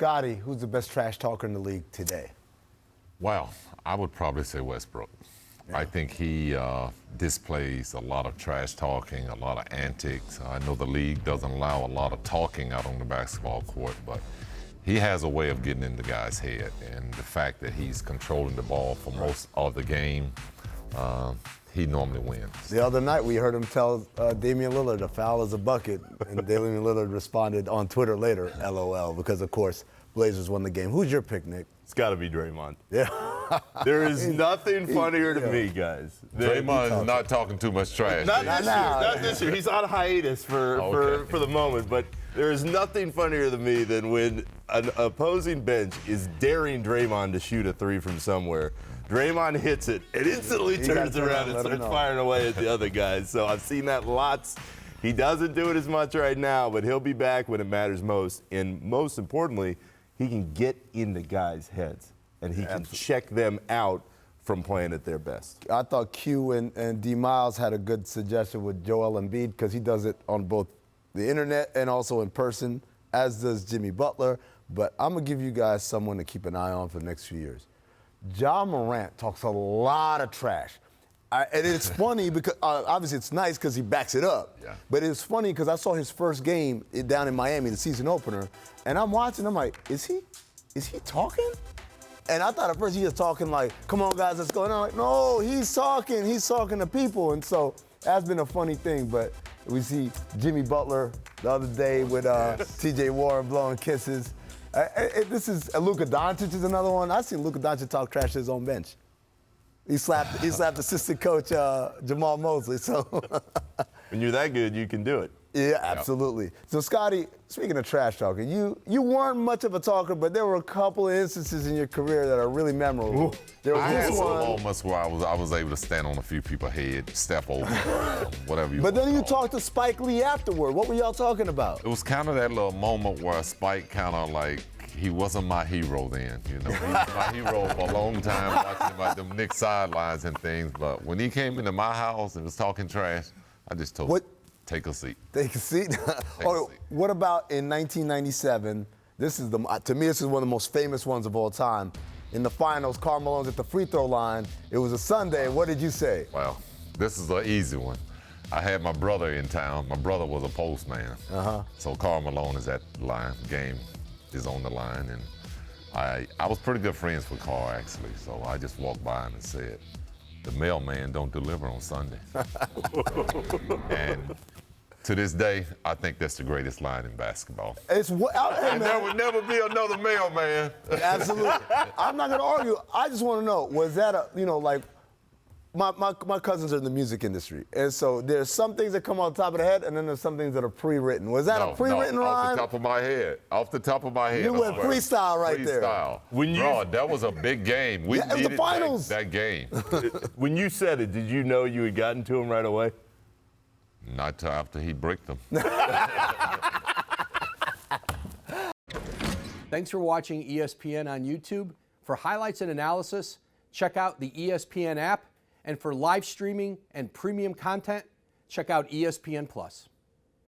Scottie, who's the best trash talker in the league today? Well, I would probably say Westbrook. Yeah. I think he displays a lot of trash talking, a lot of antics. I know the league doesn't allow a lot of talking out on the basketball court, but he has a way of getting in the guy's head. And the fact that he's controlling the ball for most of the game, he normally wins. The other night we heard him tell Damian Lillard a foul is a bucket, and Damian Lillard responded on Twitter later, LOL, because of course Blazers won the game. Who's your pick, Nick? It's got to be Draymond. Yeah. There is nothing funnier to me, guys. Draymond is not talking too much trash. Not this year. He's on hiatus for the moment, but there is nothing funnier to me than when an opposing bench is daring Draymond to shoot a three from somewhere. Draymond hits it and instantly turns around and starts firing away at the other guys. So I've seen that lots. He doesn't do it as much right now, but he'll be back when it matters most. And most importantly, he can get into guys' heads and he can check them out from playing at their best. I thought Q and D Miles had a good suggestion with Joel Embiid because he does it on both the internet and also in person, as does Jimmy Butler. But I'm going to give you guys someone to keep an eye on for the next few years. Ja Morant talks a lot of trash. And it's funny because, obviously it's nice because he backs it up. Yeah. But it's funny because I saw his first game down in Miami, the season opener, and I'm watching, I'm like, is he talking? And I thought at first he was talking like, come on guys, let's go. And I'm like, no, he's talking to people. And so that's been a funny thing, but we see Jimmy Butler the other day with TJ Warren blowing kisses. This is Luka Doncic is another one. I've seen Luka Doncic talk trash to his own bench. He slapped assistant coach Jamal Mosley. So when you're that good, you can do it. Yeah, absolutely. So Scottie, speaking of trash talking, you weren't much of a talker, but there were a couple of instances in your career that are really memorable. There was this one. Moments where I was able to stand on a few people's head, step over, whatever you. But then you talked to Spike Lee afterward. What were y'all talking about? It was kind of that little moment where Spike kind of like, he wasn't my hero then, you know. He was my hero for a long time, watching him at them Knicks sidelines and things. But when he came into my house and was talking trash, I just told him, take a seat. Take a seat? What about in 1997? To me, this is one of the most famous ones of all time. In the finals, Karl Malone's at the free throw line. It was a Sunday. What did you say? Well, this is an easy one. I had my brother in town. My brother was a postman. So Karl Malone is at the line. Game is on the line. And I was pretty good friends with Karl, actually. So I just walked by him and said, the mailman don't deliver on Sunday. And to this day, I think that's the greatest line in basketball. Hey, there would never be another mailman. Absolutely. I'm not going to argue. I just want to know, was that my cousins are in the music industry, and so there's some things that come on top of the head, and then there's some things that are pre-written. Was that a pre-written rhyme? Off the top of my head. You went freestyle right there. Bro, that was a big game. We it was the finals. That game. When you said it, did you know you had gotten to him right away? Not till after he bricked them. Thanks for watching ESPN on YouTube. For highlights and analysis, check out the ESPN app. And for live streaming and premium content, check out ESPN+.